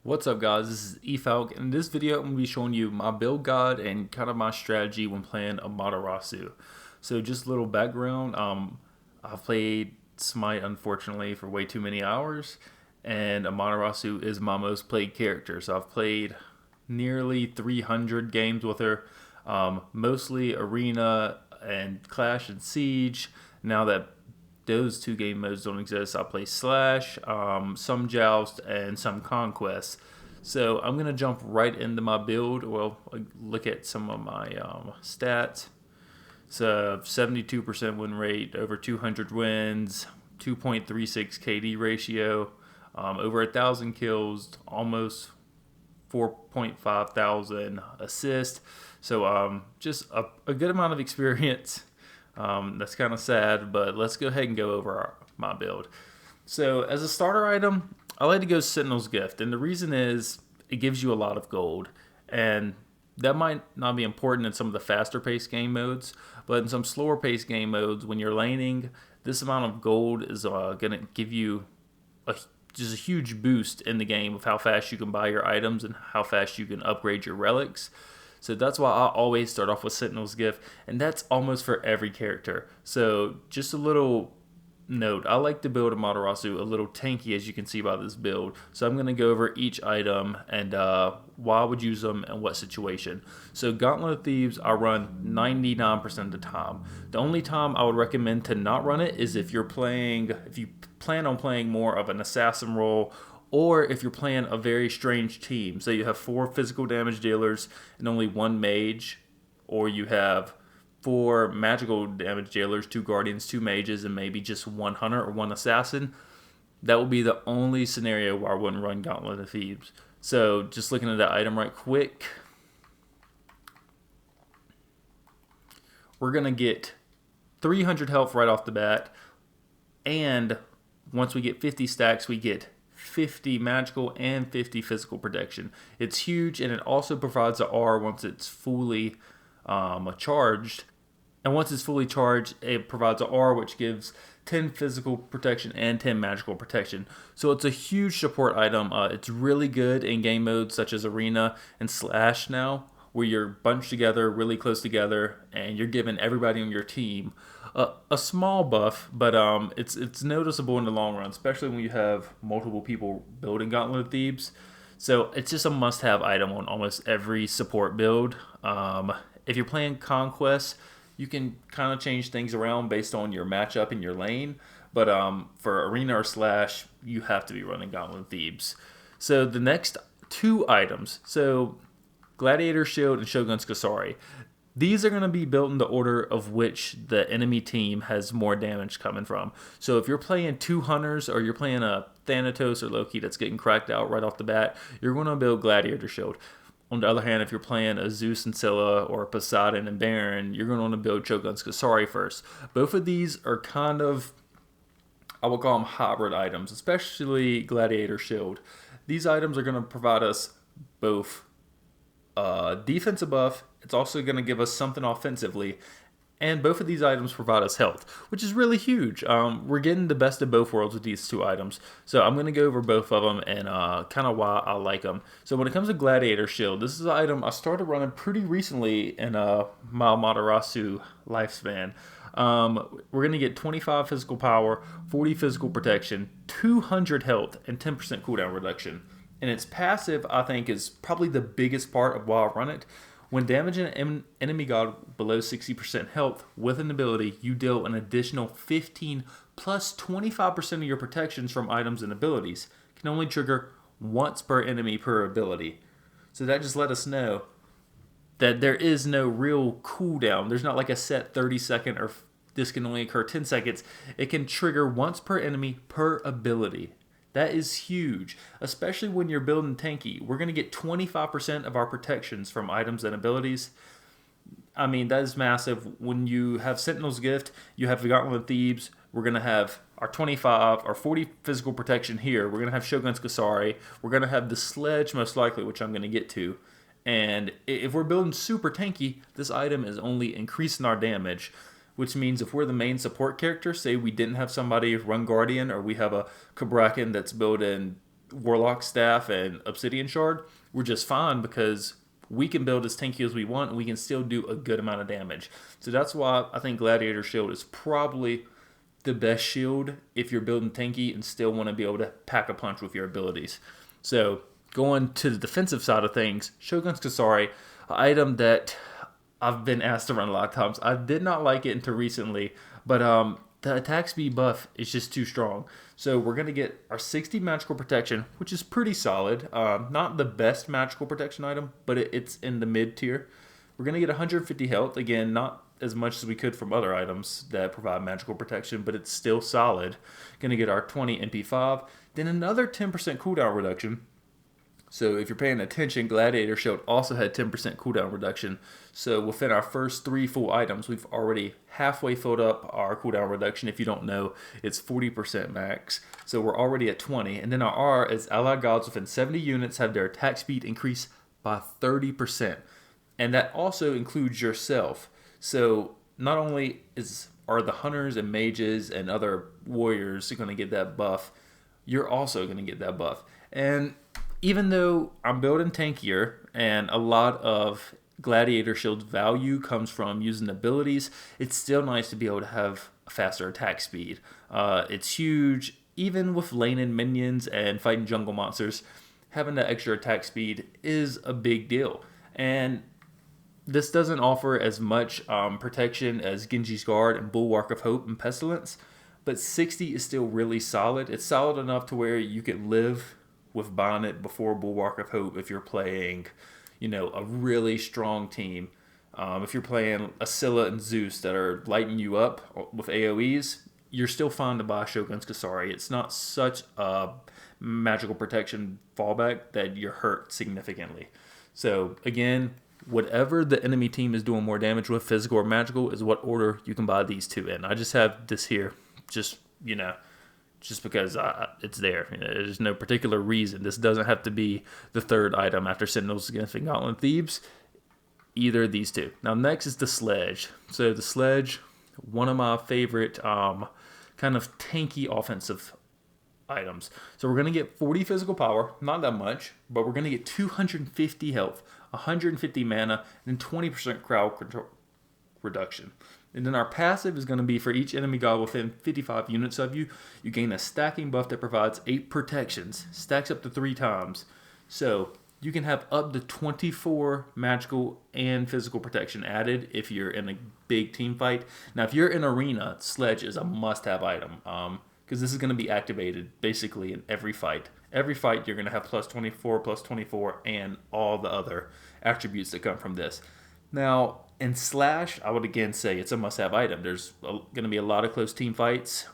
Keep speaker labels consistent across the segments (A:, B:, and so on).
A: What's up guys, this is eFalk, and in this video I'm going to be showing you my build guide and kind of my strategy when playing Amaterasu. So just a little background, I've played Smite unfortunately for way too many hours, and Amaterasu is my most played character. So I've played nearly 300 games with her, mostly Arena and Clash and Siege. Now that those two game modes don't exist, I play Slash, some Joust, and some Conquest. So I'm going to jump right into my build. Well, look at some of my stats. So 72% win rate, over 200 wins, 2.36 KD ratio, over 1,000 kills, almost 4.5 thousand assists. So just a good amount of experience. That's kind of sad, but let's go ahead and go over my build. So as a starter item, I like to go Sentinel's Gift, and the reason is it gives you a lot of gold, and that might not be important in some of the faster paced game modes, but in some slower paced game modes, when you're laning, this amount of gold is going to give you just a huge boost in the game of how fast you can buy your items and how fast you can upgrade your relics. So that's why I always start off with Sentinel's Gift, and that's almost for every character. So just a little note, I like to build Amaterasu a little tanky, as you can see by this build. So I'm going to go over each item and why I would use them and what situation. So Gauntlet of Thieves, I run 99% of the time. The only time I would recommend to not run it is if you plan on playing more of an assassin role, or if you're playing a very strange team. So you have 4 physical damage dealers and only 1 mage, or you have 4 magical damage dealers, 2 guardians, 2 mages, and maybe just 1 hunter or 1 assassin. That would be the only scenario where I wouldn't run Gauntlet of Thieves. So just looking at the item right quick, we're going to get 300 health right off the bat, and once we get 50 stacks, we get 50 magical and 50 physical protection. It's huge, and it also provides a R once it's fully charged. And once it's fully charged, it provides a R which gives 10 physical protection and 10 magical protection. So it's a huge support item. It's really good in game modes such as Arena and Slash now, where you're bunched together, really close together, and you're giving everybody on your team a small buff, but it's noticeable in the long run, especially when you have multiple people building Gauntlet of Thieves. So it's just a must-have item on almost every support build. If you're playing Conquest, you can kind of change things around based on your matchup in your lane, but for Arena or Slash, you have to be running Gauntlet of Thieves. So the next 2 items, so Gladiator Shield and Shogun's Kasari. These are going to be built in the order of which the enemy team has more damage coming from. So if you're playing 2 hunters, or you're playing a Thanatos or Loki that's getting cracked out right off the bat, you're going to build Gladiator Shield. On the other hand, if you're playing a Zeus and Scylla or a Poseidon and Baron, you're going to want to build Shogun's Kasari first. Both of these are kind of, I would call them hybrid items, especially Gladiator Shield. These items are going to provide us both defensive buff. It's also going to give us something offensively, and both of these items provide us health, which is really huge. We're getting the best of both worlds with these 2 items. So I'm going to go over both of them and kind of why I like them. So when it comes to Gladiator Shield, this is an item I started running pretty recently in my Amaterasu lifespan. We're going to get 25 physical power, 40 physical protection, 200 health, and 10% cooldown reduction. And its passive, I think, is probably the biggest part of why I run it. When damaging an enemy god below 60% health with an ability, you deal an additional 15 plus 25% of your protections from items and abilities. Can only trigger once per enemy per ability. So that just let us know that there is no real cooldown. There's not like a set 30-second or this can only occur 10 seconds. It can trigger once per enemy per ability. That is huge, especially when you're building tanky. We're going to get 25% of our protections from items and abilities. I mean, that is massive. When you have Sentinel's Gift, you have the Gauntlet of Thieves. We're going to have our 25 or 40 physical protection here. We're going to have Shogun's Kasari. We're going to have the Sledge, most likely, which I'm going to get to. And if we're building super tanky, this item is only increasing our damage, which means if we're the main support character, say we didn't have somebody run Guardian, or we have a Kabrakan that's building Warlock Staff and Obsidian Shard, we're just fine because we can build as tanky as we want and we can still do a good amount of damage. So that's why I think Gladiator Shield is probably the best shield if you're building tanky and still want to be able to pack a punch with your abilities. So going to the defensive side of things, Shogun's Kasari, an item that I've been asked to run a lot of times. I did not like it until recently, but the attack speed buff is just too strong. So we're going to get our 60 magical protection, which is pretty solid. Not the best magical protection item, but it's in the mid tier. We're going to get 150 health. Again, not as much as we could from other items that provide magical protection, but it's still solid. Going to get our 20 MP5. Then another 10% cooldown reduction. So if you're paying attention, Gladiator Shield also had 10% cooldown reduction. So within our first 3 full items, we've already halfway filled up our cooldown reduction. If you don't know, it's 40% max. So we're already at 20. And then our R is allied gods within 70 units have their attack speed increase by 30%. And that also includes yourself. So not only are the hunters and mages and other warriors going to get that buff, you're also going to get that buff. And even though I'm building tankier and a lot of Gladiator Shield's value comes from using abilities, it's still nice to be able to have a faster attack speed. It's huge, even with laning minions and fighting jungle monsters, having that extra attack speed is a big deal. And this doesn't offer as much protection as Genji's Guard and Bulwark of Hope and Pestilence, but 60 is still really solid. It's solid enough to where you could live with Bonnet before Bulwark of Hope if you're playing, a really strong team. If you're playing Ascilla and Zeus that are lighting you up with AoEs, you're still fine to buy Shogun's Kasari. It's not such a magical protection fallback that you're hurt significantly. So again, whatever the enemy team is doing more damage with, physical or magical, is what order you can buy these two in. I just have this here, just because it's there. There's no particular reason. This doesn't have to be the third item after Sentinels, Gift, and Gauntlet Thieves. Either of these two. Now next is the Sledge. So the Sledge, one of my favorite kind of tanky offensive items. So we're going to get 40 physical power, not that much, but we're going to get 250 health, 150 mana, and 20% crowd control reduction. And then our passive is going to be for each enemy god within 55 units of you, you gain a stacking buff that provides 8 protections, stacks up to 3 times. So you can have up to 24 magical and physical protection added if you're in a big team fight. Now, if you're in arena, Sledge is a must-have item because this is going to be activated basically in every fight. Every fight, you're going to have plus 24, and all the other attributes that come from this. Now, in Slash, I would again say it's a must-have item. There's going to be a lot of close team fights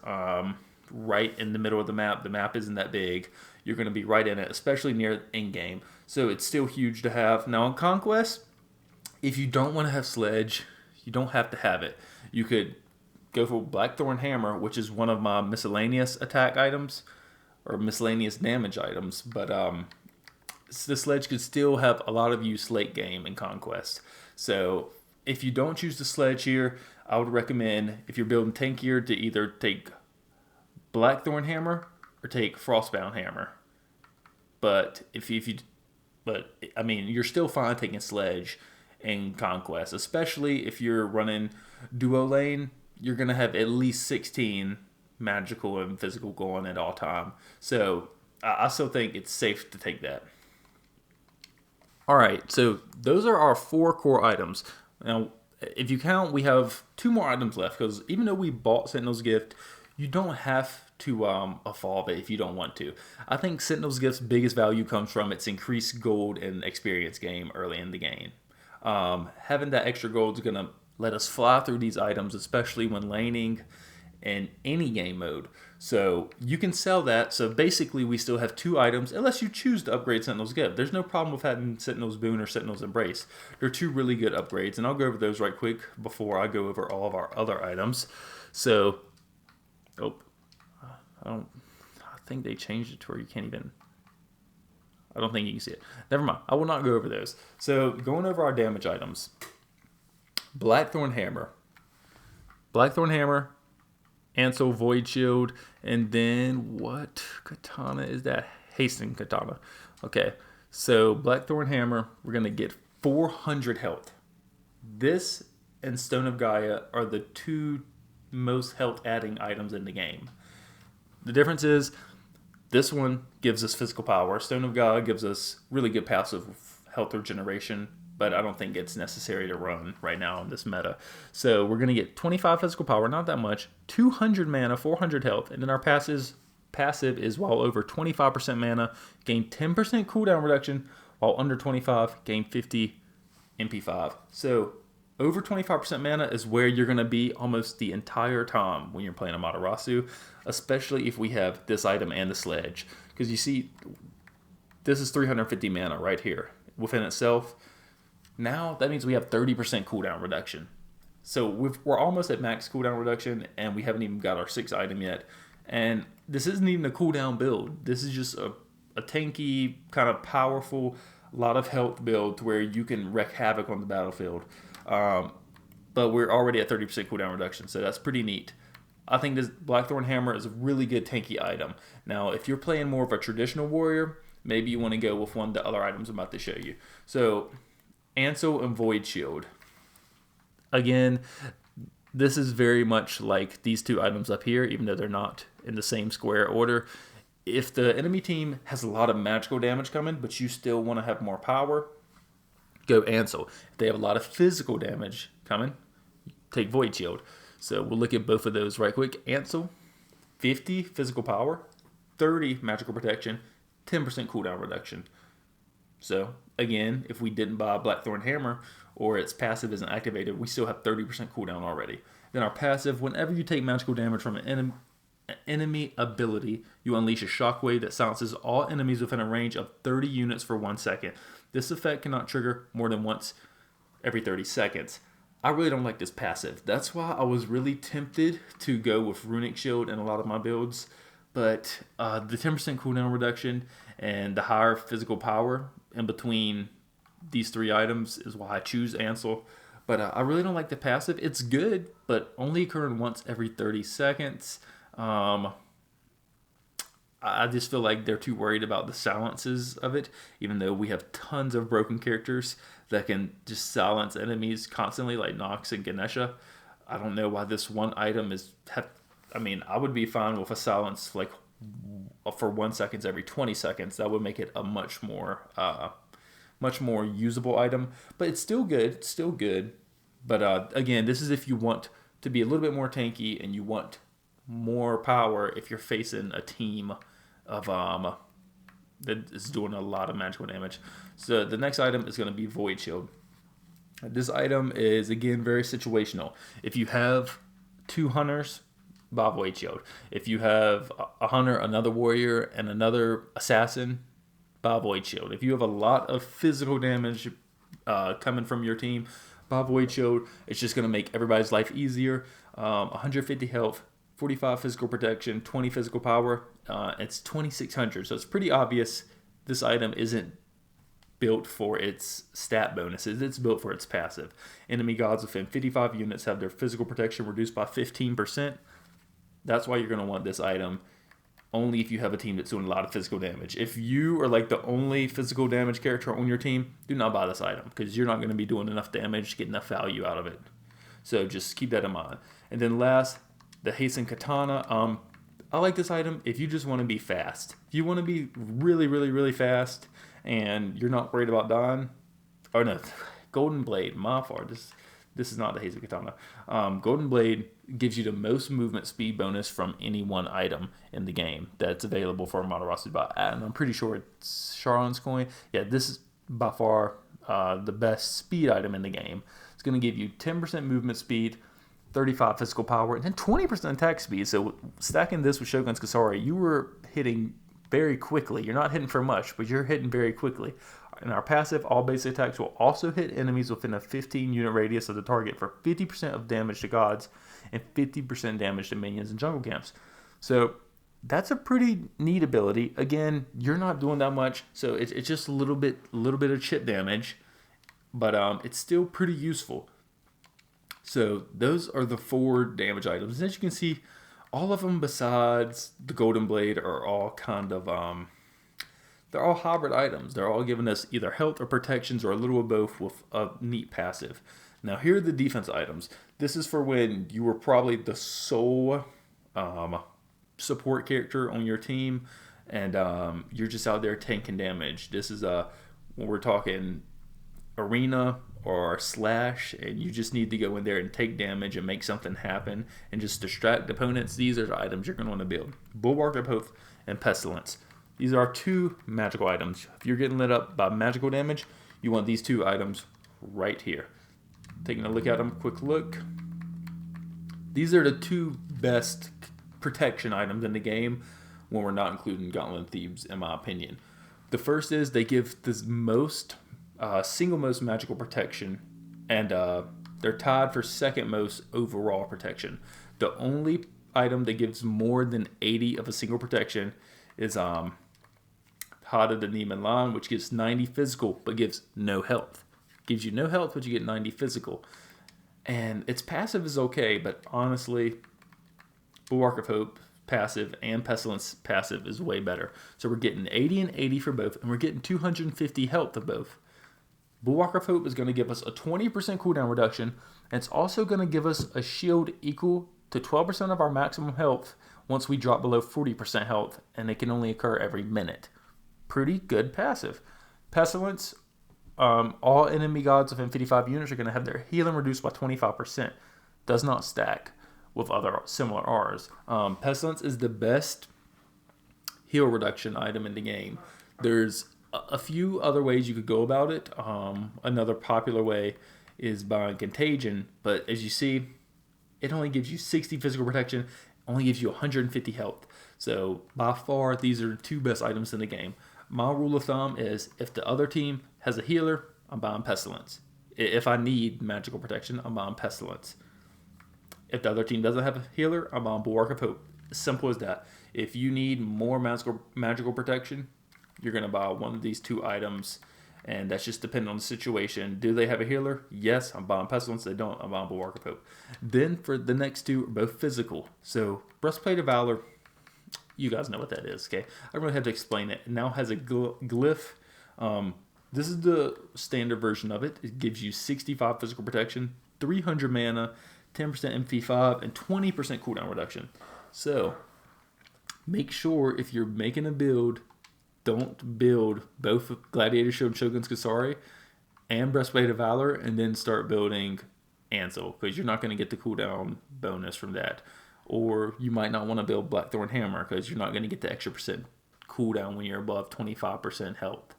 A: right in the middle of the map. The map isn't that big. You're going to be right in it, especially near in-game. So it's still huge to have. Now, in Conquest, if you don't want to have Sledge, you don't have to have it. You could go for Blackthorn Hammer, which is one of my miscellaneous attack items, or miscellaneous damage items. But the Sledge could still have a lot of use late game in Conquest. So if you don't choose the Sledge here, I would recommend, if you're building tankier, to either take Blackthorn Hammer or take Frostbound Hammer. But you're still fine taking Sledge in Conquest, especially if you're running duo lane. You're gonna have at least 16 magical and physical going at all time. So I still think it's safe to take that. All right, so those are our 4 core items. Now, if you count, we have 2 more items left, because even though we bought Sentinel's Gift, you don't have to evolve it if you don't want to. I think Sentinel's Gift's biggest value comes from its increased gold and experience game early in the game. Having that extra gold is going to let us fly through these items, especially when laning in any game mode. So you can sell that. So basically we still have 2 items, unless you choose to upgrade Sentinel's Gift. There's no problem with having Sentinel's Boon or Sentinel's Embrace. They're 2 really good upgrades, and I'll go over those right quick before I go over all of our other items. So, I think they changed it to where you can't even, I don't think you can see it. Never mind, I will not go over those. So going over our damage items. Blackthorn Hammer, Ansel Void Shield, and then what katana is that? Hasten Katana. Okay, so Blackthorn Hammer, we're going to get 400 health. This and Stone of Gaia are the two most health adding items in the game. The difference is this one gives us physical power. Stone of Gaia gives us really good passive health regeneration, but I don't think it's necessary to run right now in this meta. So we're going to get 25 physical power, not that much, 200 mana, 400 health, and then our passive is while over 25% mana, gain 10% cooldown reduction, while under 25, gain 50 MP5. So over 25% mana is where you're going to be almost the entire time when you're playing Amaterasu, especially if we have this item and the sledge. Because you see, this is 350 mana right here within itself. Now that means we have 30% cooldown reduction. So we're almost at max cooldown reduction, and we haven't even got our 6th item yet. And this isn't even a cooldown build. This is just a tanky, kind of powerful, lot of health build to where you can wreak havoc on the battlefield. But we're already at 30% cooldown reduction, so that's pretty neat. I think this Blackthorn Hammer is a really good tanky item. Now, if you're playing more of a traditional warrior, maybe you want to go with one of the other items I'm about to show you. So, Ansel and Void Shield. Again, this is very much like these two items up here, even though they're not in the same square order. If the enemy team has a lot of magical damage coming, but you still want to have more power, go Ansel. If they have a lot of physical damage coming, take Void Shield. So we'll look at both of those right quick. Ansel, 50 physical power, 30 magical protection, 10% cooldown reduction. So again, if we didn't buy Blackthorn Hammer or its passive isn't activated, we still have 30% cooldown already. Then our passive, whenever you take magical damage from an enemy ability, you unleash a shockwave that silences all enemies within a range of 30 units for 1 second. This effect cannot trigger more than once every 30 seconds. I really don't like this passive. That's why I was really tempted to go with Runic Shield in a lot of my builds. But the 10% cooldown reduction and the higher physical power in between these three items is why I choose Ansel. But I really don't like the passive. It's good, but only occurring once every 30 seconds. I just feel like they're too worried about the silences of it, even though we have tons of broken characters that can just silence enemies constantly, like Nox and Ganesha. I don't know why this one item I would be fine with a silence like for 1 second every 20 seconds. That would make it a much more usable item. But it's still good. It's still good. But again, this is if you want to be a little bit more tanky and you want more power if you're facing a team of that is doing a lot of magical damage. So the next item is going to be Void Shield. This item is again very situational. If you have 2 hunters, buy Void Shield. If you have a hunter, another warrior, and another assassin, buy Void Shield. If you have a lot of physical damage coming from your team, buy Void Shield. It's just going to make everybody's life easier. 150 health, 45 physical protection, 20 physical power. It's 2600, so it's pretty obvious this item isn't built for its stat bonuses. It's built for its passive. Enemy gods within 55 units have their physical protection reduced by 15%. That's why you're going to want this item only if you have a team that's doing a lot of physical damage. If you are like the only physical damage character on your team, do not buy this item because you're not going to be doing enough damage to get enough value out of it. So just keep that in mind. And then last, the Hasten Katana. I like this item if you just want to be fast. If you want to be really, really, really fast and you're not worried about dying. Oh no, Golden Blade, my fault. This is not the Hazen Katana. Golden Blade gives you the most movement speed bonus from any one item in the game that's available for Amaterasu to buy. And I'm pretty sure it's Sharon's coin. Yeah, this is by far the best speed item in the game. It's going to give you 10% movement speed, 35 physical power, and then 20% attack speed. So stacking this with Shogun's Kasari, you were hitting very quickly. You're not hitting for much, but you're hitting very quickly. In our passive, all basic attacks will also hit enemies within a 15-unit radius of the target for 50% of damage to gods and 50% damage to minions and jungle camps. So that's a pretty neat ability. Again, you're not doing that much, so it's just a little bit of chip damage, but it's still pretty useful. So those are the 4 damage items. And as you can see, all of them besides the Golden Blade are all kind of They're all hybrid items. They're all giving us either health or protections or a little of both with a neat passive. Now here are the defense items. This is for when you were probably the sole support character on your team, and you're just out there tanking damage. This is when we're talking arena or slash, and you just need to go in there and take damage and make something happen and just distract opponents. These are the items you're going to want to build. Bulwark of Hope and Pestilence. These are 2 magical items. If you're getting lit up by magical damage, you want these 2 items right here. Taking a look at them, quick look. These are the 2 best protection items in the game when we're not including Gauntlet Thieves, in my opinion. The first is they give the most single most magical protection, and they're tied for second most overall protection. The only item that gives more than 80 of a single protection is Heart of the Neiman Line, which gives 90 physical but gives no health. Gives you no health, but you get 90 physical. And its passive is okay, but honestly, Bulwark of Hope passive and Pestilence passive is way better. So we're getting 80 and 80 for both, and we're getting 250 health of both. Bulwark of Hope is going to give us a 20% cooldown reduction, and it's also going to give us a shield equal to 12% of our maximum health once we drop below 40% health, and it can only occur every minute. Pretty good passive. Pestilence, all enemy gods of 55 units are going to have their healing reduced by 25%. Does not stack with other similar Rs. Pestilence is the best heal reduction item in the game. There's a few other ways you could go about it. Another popular way is buying Contagion, but as you see, it only gives you 60 physical protection, only gives you 150 health. So by far, these are the 2 best items in the game. My rule of thumb is if the other team has a healer, I'm buying Pestilence. If I need magical protection, I'm buying Pestilence. If the other team doesn't have a healer, I'm buying Bulwark of Hope. Simple as that. If you need more magical protection, you're going to buy one of these 2 items, and that's just depending on the situation. Do they have a healer? Yes, I'm buying Pestilence. They don't, I'm buying Bulwark of Hope. Then for the next 2 are both physical. So Breastplate of Valor, you guys know what that is, okay? I don't really have to explain it. It now has a glyph. This is the standard version of it. It gives you 65 physical protection, 300 mana, 10% MP5, and 20% cooldown reduction. So make sure if you're making a build, don't build both Gladiator Shield and Shogun's Kasari and Breastplate of Valor and then start building Ansel, because you're not going to get the cooldown bonus from that. Or you might not want to build Blackthorn Hammer because you're not going to get the extra percent cooldown when you're above 25% health.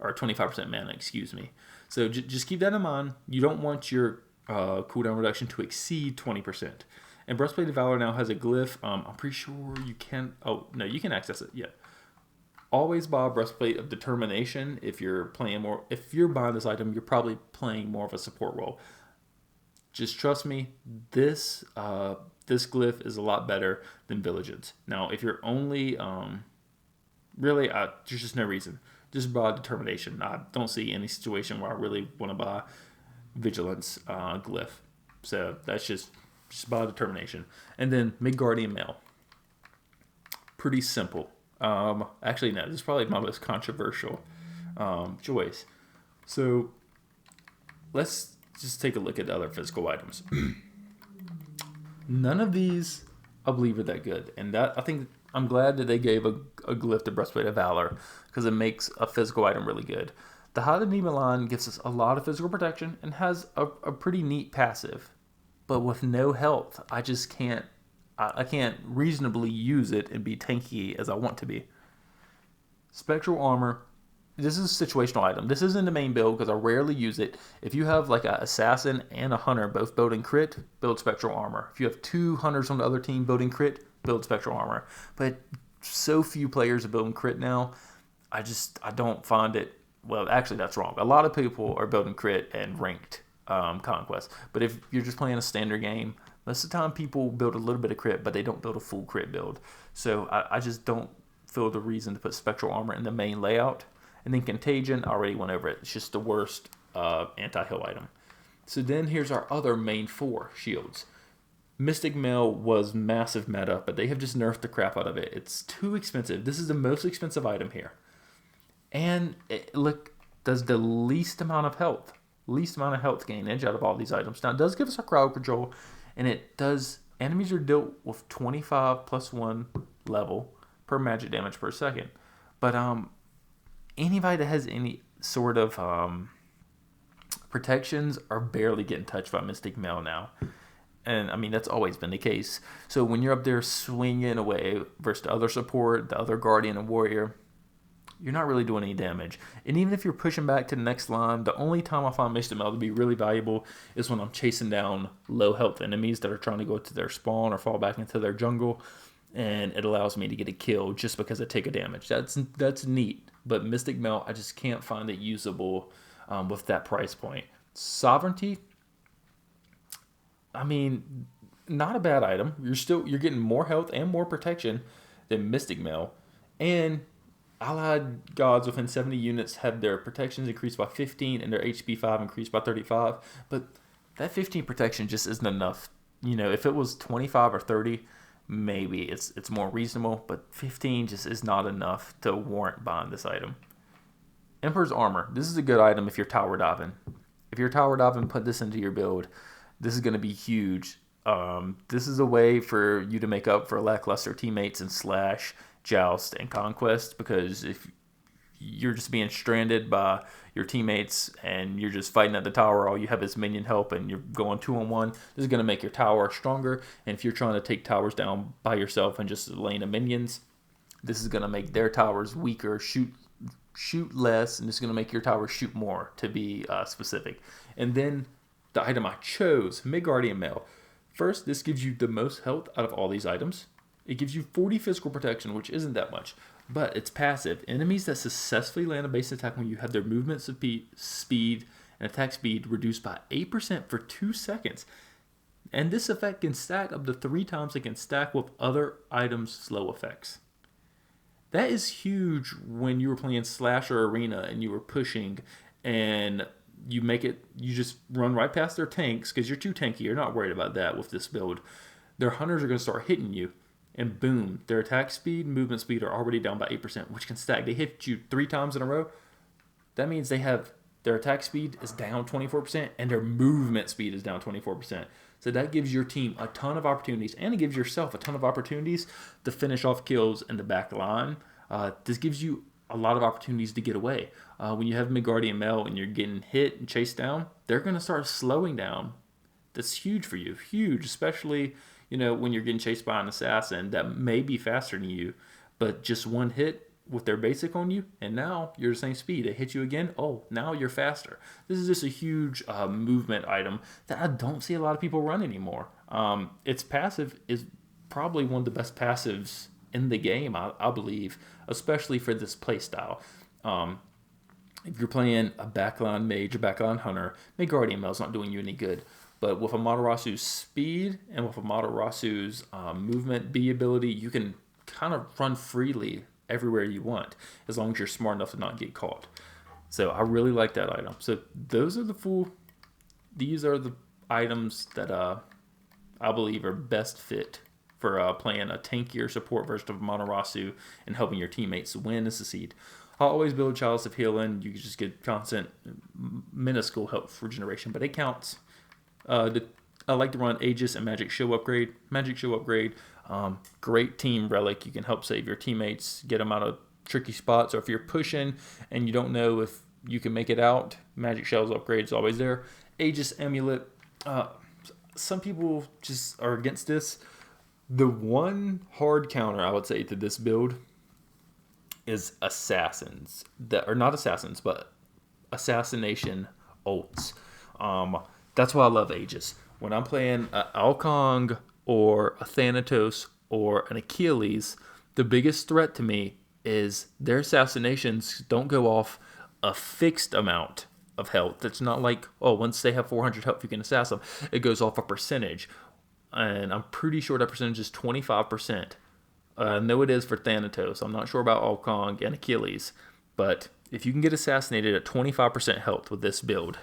A: Or 25% mana, excuse me. So just keep that in mind. You don't want your cooldown reduction to exceed 20%. And Breastplate of Valor now has a glyph. I'm pretty sure you can... Oh, no, you can access it. Yeah. Always buy a Breastplate of Determination if you're playing more. If you're buying this item, you're probably playing more of a support role. Just trust me, this glyph is a lot better than Vigilance's. Now, if you're only there's just no reason. Just buy Determination. I don't see any situation where I really want to buy Vigilance glyph. So that's just buy Determination. And then Midgardian Mail. Pretty simple. Actually, no, this is probably my most controversial choice. So let's just take a look at the other physical items. None of these, I believe, are that good. And that I think I'm glad that they gave a glyph to Breastplate of Valor because it makes a physical item really good. The Heart of the Neiman Line gives us a lot of physical protection and has a pretty neat passive. But with no health, I just can't reasonably use it and be tanky as I want to be. Spectral Armor. This is a situational item. This isn't the main build because I rarely use it. If you have like an assassin and a hunter both building crit, build Spectral Armor. If you have 2 hunters on the other team building crit, build Spectral Armor. But so few players are building crit now. I don't find it. Well, actually, that's wrong. A lot of people are building crit and ranked conquest. But if you're just playing a standard game, most of the time people build a little bit of crit, but they don't build a full crit build. So I just don't feel the reason to put Spectral Armor in the main layout. And then Contagion, I already went over it. It's just the worst anti-heal item. So then here's our other main 4 shields. Mystic Mail was massive meta, but they have just nerfed the crap out of it. It's too expensive. This is the most expensive item here. and it does the least amount of health gainage out of all these items. Now it does give us our crowd control, and it does. Enemies are dealt with 25 plus 1 level per magic damage per second. But anybody that has any sort of protections are barely getting touched by Mystic Mail now. And I mean, that's always been the case. So when you're up there swinging away versus the other support, the other Guardian and Warrior, you're not really doing any damage. And even if you're pushing back to the next line, the only time I find Mystic Mail to be really valuable is when I'm chasing down low health enemies that are trying to go to their spawn or fall back into their jungle. And it allows me to get a kill just because I take a damage. That's neat. But Mystic Mail, I just can't find it usable with that price point. Sovereignty, I mean, not a bad item. You're getting more health and more protection than Mystic Mail. And allied gods within 70 units have their protections increased by 15 and their HP 5 increased by 35. But that 15 protection just isn't enough. If it was 25 or 30, maybe it's more reasonable. But 15 just is not enough to warrant buying this item. Emperor's Armor. This is a good item if you're tower diving. If you're tower diving, put this into your build. This is going to be huge. This is a way for you to make up for lackluster teammates in Slash, Joust, and Conquest, because if you're just being stranded by your teammates and you're just fighting at the tower, all you have is minion help and you're going 2-on-1, this is going to make your tower stronger. And if you're trying to take towers down by yourself and just a lane of minions, this is going to make their towers weaker, shoot less, and this is going to make your towers shoot more, to be specific. And then the item I chose, Midgardian Mail. First, this gives you the most health out of all these items. It gives you 40 physical protection, which isn't that much, but it's passive. Enemies that successfully land a base attack when you have their movement speed and attack speed reduced by 8% for 2 seconds. And this effect can stack up to 3 times it can stack with other items' slow effects. That is huge when you were playing Slash or Arena and you were pushing and you just run right past their tanks because you're too tanky. You're not worried about that with this build. Their hunters are going to start hitting you, and boom, their attack speed and movement speed are already down by 8%, which can stack. They hit you 3 times in a row. That means their attack speed is down 24% and their movement speed is down 24%. So that gives your team a ton of opportunities, and it gives yourself a ton of opportunities to finish off kills in the back line. This gives you a lot of opportunities to get away. When you have Midgardian Mail and you're getting hit and chased down, they're going to start slowing down. That's huge for you. Huge, especially when you're getting chased by an assassin that may be faster than you, but just one hit with their basic on you, and now you're the same speed. They hit you again, now you're faster. This is just a huge movement item that I don't see a lot of people run anymore. Its passive is probably one of the best passives in the game, I believe, especially for this playstyle. If you're playing a backline mage or backline hunter, Midgardian Mail's not doing you any good. But with Amaterasu's speed and with Amaterasu's movement B ability, you can kind of run freely everywhere you want, as long as you're smart enough to not get caught. So I really like that item. So these are the items that I believe are best fit for playing a tankier support version of Amaterasu and helping your teammates win and succeed. I always build Chalice of Healing. You can just get constant, minuscule health regeneration, but it counts. I like to run Aegis and Magic Shield Upgrade. Great team relic. You can help save your teammates, get them out of tricky spots. Or if you're pushing and you don't know if you can make it out, Magic Shield's Upgrade is always there. Aegis Amulet. Some people just are against this. The one hard counter I would say to this build is assassins. Not assassins, but assassination ults. That's why I love Aegis. When I'm playing an Alkong or a Thanatos or an Achilles, the biggest threat to me is their assassinations don't go off a fixed amount of health. It's not like, once they have 400 health, you can assassin them. It goes off a percentage. And I'm pretty sure that percentage is 25%. I know it is for Thanatos. I'm not sure about Alkong and Achilles. But if you can get assassinated at 25% health with this build,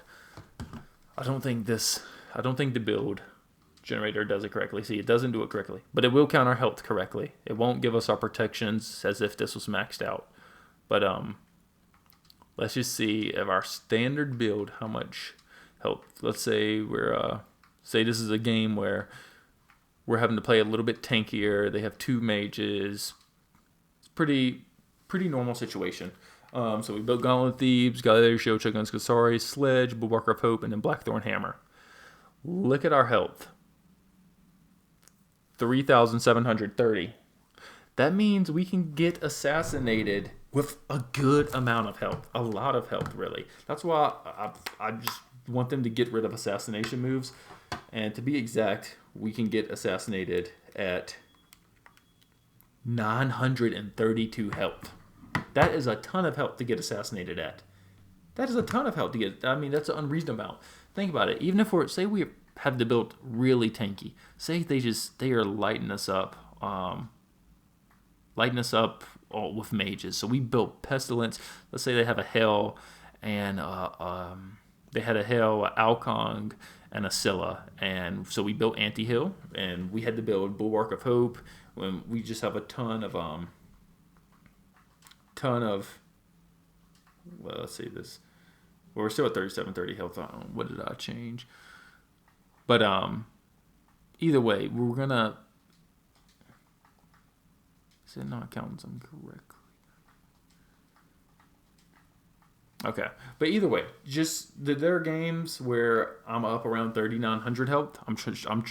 A: I don't think the build generator does it correctly. See, it doesn't do it correctly, but it will count our health correctly. It won't give us our protections as if this was maxed out. But let's just see if our standard build, how much health. Let's say say this is a game where we're having to play a little bit tankier. They have 2 mages. It's pretty normal situation. So we built Gauntlet of Thebes, Gladiator Shield, Shotguns, Kasari, Sledge, Bulwark of Hope, and then Blackthorn Hammer. Look at our health. 3,730. That means we can get assassinated with a good amount of health. A lot of health, really. That's why I just want them to get rid of assassination moves. And to be exact, we can get assassinated at 932 health. That is a ton of health to get assassinated at. That is a ton of health to get. I mean, that's an unreasonable amount. Think about it. Even if say we have the build really tanky. Say they are lighting us up. With mages. So we built Pestilence. Let's say they have a Hell and they had a Hell, a Alkong, and a Scylla. And so we built Anti-Hill, and we had to build Bulwark of Hope. When we just have a ton of well, let's see this. Well, we're still at 3730 health. What did I change? But either way, we're gonna. Is it not counting them correctly? Okay, but either way, just there are games where I'm up around 3,900 health. I'm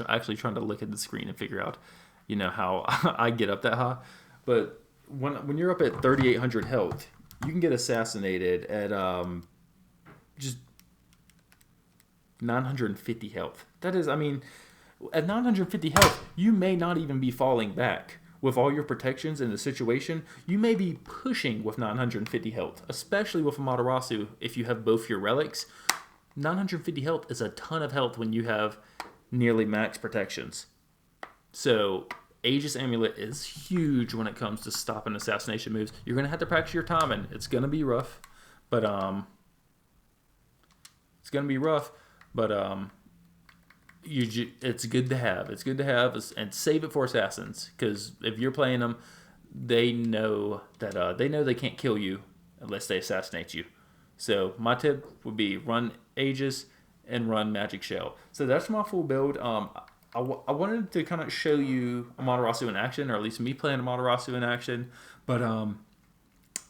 A: actually trying to look at the screen and figure out, how I get up that high. But when you're up at 3,800 health, you can get assassinated at just 950 health. That is, at 950 health, you may not even be falling back. With all your protections in the situation, you may be pushing with 950 health, especially with Amaterasu if you have both your relics. 950 health is a ton of health when you have nearly max protections. So Aegis Amulet is huge when it comes to stopping assassination moves. You're going to have to practice your timing. It's going to be rough, but it's good to have. It's good to have, and save it for assassins, because if you're playing them, they know that they can't kill you unless they assassinate you. So my tip would be run Aegis and run Magic Shell. So that's my full build. I wanted to kind of show you Amaterasu in action, or at least me playing Amaterasu in action, but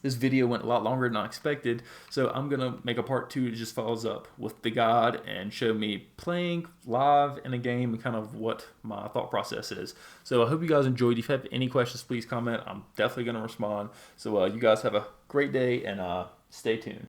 A: this video went a lot longer than I expected, so I'm going to make a part 2 that just follows up with the God and show me playing live in a game and kind of what my thought process is. So I hope you guys enjoyed. If you have any questions, please comment. I'm definitely going to respond. So you guys have a great day, and stay tuned.